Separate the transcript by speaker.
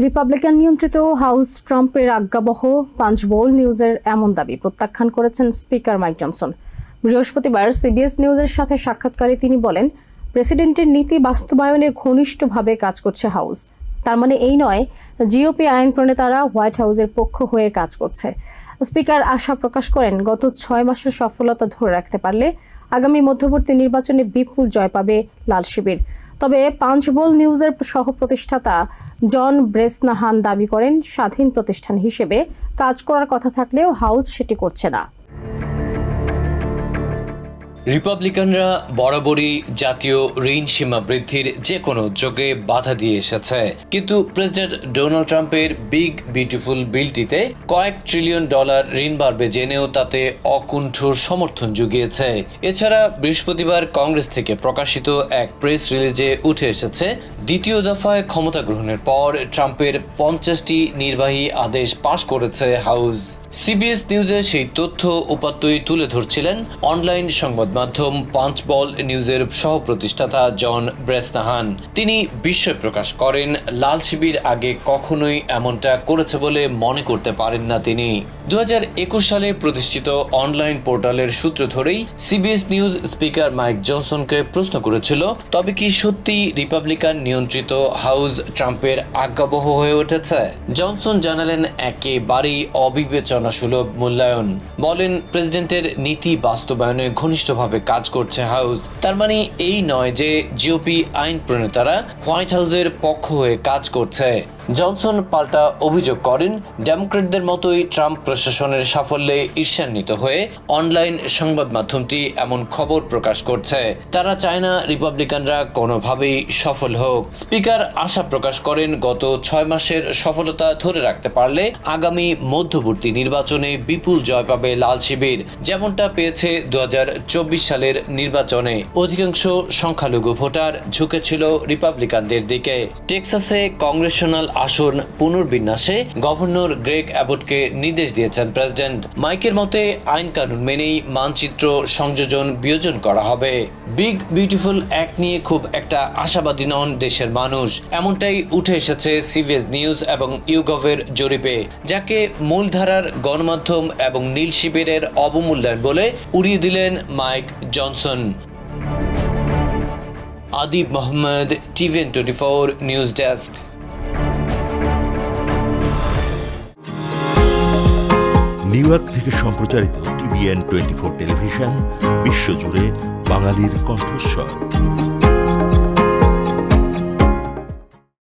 Speaker 1: Republican নিয়ন্ত্রিত house ট্রাম্পের আজ্ঞাবহ পাঞ্চবোল নিউজের এমন দাবি প্রত্যাখ্যান করেছেন স্পিকার মাইক জনসন। বৃহস্পতিবার সিবিএস নিউজের সাথে সাক্ষাৎকারে তিনি বলেন, প্রেসিডেন্টের নীতি বাস্তবায়নে ঘনিষ্ঠভাবে কাজ করছে হাউস। তার মানে এই নয় জিওপি আইন প্রণেতারা হোয়াইট হাউসের পক্ষ হয়ে কাজ করছে। স্পিকার আশা প্রকাশ করেন, গত 6 মাসের সফলতা ধরে রাখতে পারলে আগামী মধ্যবর্তী নির্বাচনে বিপুল জয় পাবে লাল শিবির। তবে পাঞ্চবোল নিউজের সহ প্রতিষ্ঠাতা জন ব্রেসনাহান দাবি করেন, স্বাধীন প্রতিষ্ঠান হিসেবে কাজ করার কথা থাকলেও হাউস সেটি করছে না।
Speaker 2: রিপাবলিকানরা বরাবরই জাতীয় ঋণ সীমা বৃদ্ধির যে কোনো উদ্যোগে বাধা দিয়ে এসেছে, কিন্তু প্রেসিডেন্ট ডোনাল্ড ট্রাম্পের বিগ বিউটিফুল বিলটিতে কয়েক ট্রিলিয়ন ডলার ঋণ বাড়বে জেনেও তাতে অকুণ্ঠ সমর্থন জুগিয়েছে। এছাড়া বৃহস্পতিবার কংগ্রেস থেকে প্রকাশিত এক প্রেস রিলিজে উঠে এসেছে, দ্বিতীয় দফায় ক্ষমতা গ্রহণের পর ট্রাম্পের 50টি নির্বাহী আদেশ পাশ করেছে হাউস। সিবিএস নিউজে সেই তথ্য উপাত্তই তুলে ধরছিলেন অনলাইন সংবাদ মাধ্যম পাঞ্চবল নিউজের সহ প্রতিষ্ঠাতা জন ব্রেসনাহান। তিনি বিস্ময় প্রকাশ করেন, লাল শিবির আগে কখনোই এমনটা করেছে বলে মনে করতে পারেন না তিনি। 2021 সালে প্রতিষ্ঠিত অনলাইন পোর্টালের সূত্র ধরেই সিবিএস নিউজ স্পিকার মাইক জনসনকে প্রশ্ন করেছিল, তবে কি সত্যি রিপাবলিকান নিয়ন্ত্রিত হাউস ট্রাম্পের আজ্ঞাবহ হয়ে উঠেছে? জনসন জানালেন, একেবারেই অবিবেচনাসুলভ মূল্যায়ন। বলেন, প্রেসিডেন্টের নীতি বাস্তবায়নে ঘনিষ্ঠভাবে কাজ করছে হাউস। তার মানে এই নয় যে জিওপি আইন প্রণেতারা হোয়াইট হাউসের পক্ষ হয়ে কাজ করছে। জনসন পাল্টা অভিযোগ করেন, ডেমোক্রেটদের মতোই ট্রাম্প প্রশাসনের সাফল্যে ঈর্ষান্বিত হয়ে অনলাইন সংবাদ মাধ্যমটি এমন খবর প্রকাশ করছে। তারা চায় না রিপাবলিকানরা কোনোভাবেই সফল হোক। স্পিকার আশা প্রকাশ করেন, গত 6 মাসের সফলতা ধরে রাখতে পারলে আগামী মধ্যবর্তী নির্বাচনে বিপুল জয় পাবে লাল শিবির, যেমনটা পেয়েছে 2024 সালের নির্বাচনে। অধিকাংশ সংখ্যালঘু ভোটার ঝুঁকেছিল রিপাবলিকানদের দিকে। টেক্সাসে কংগ্রেশনাল আসন পুনর্বিন্যাসে গভর্নর গ্রেগ অ্যাবটকে নির্দেশ দিয়েছেন প্রেসিডেন্ট। মাইকের মতে আইন কানুন মেনেই মানচিত্র সংযোজন বিয়োজন করা হবে। বিগ বিউটিফুল অ্যাক্ট নিয়ে খুব একটা আশাবাদী নন দেশের মানুষ, এমনটাই উঠে এসেছে সিবিএস নিউজ এবং ইউগভের জরিপে, যাকে মূলধারার গণমাধ্যম এবং নীল শিবিরের অবমূল্যায়ন বলে উড়িয়ে দিলেন mic Johnson. Adib Mohammad, TVN 24 news desk.
Speaker 3: New York থেকে সম্প্রচারিত টিভিএন 24 টেলিভিশন বিশ্বজুড়ে বাঙালির কণ্ঠস্বর।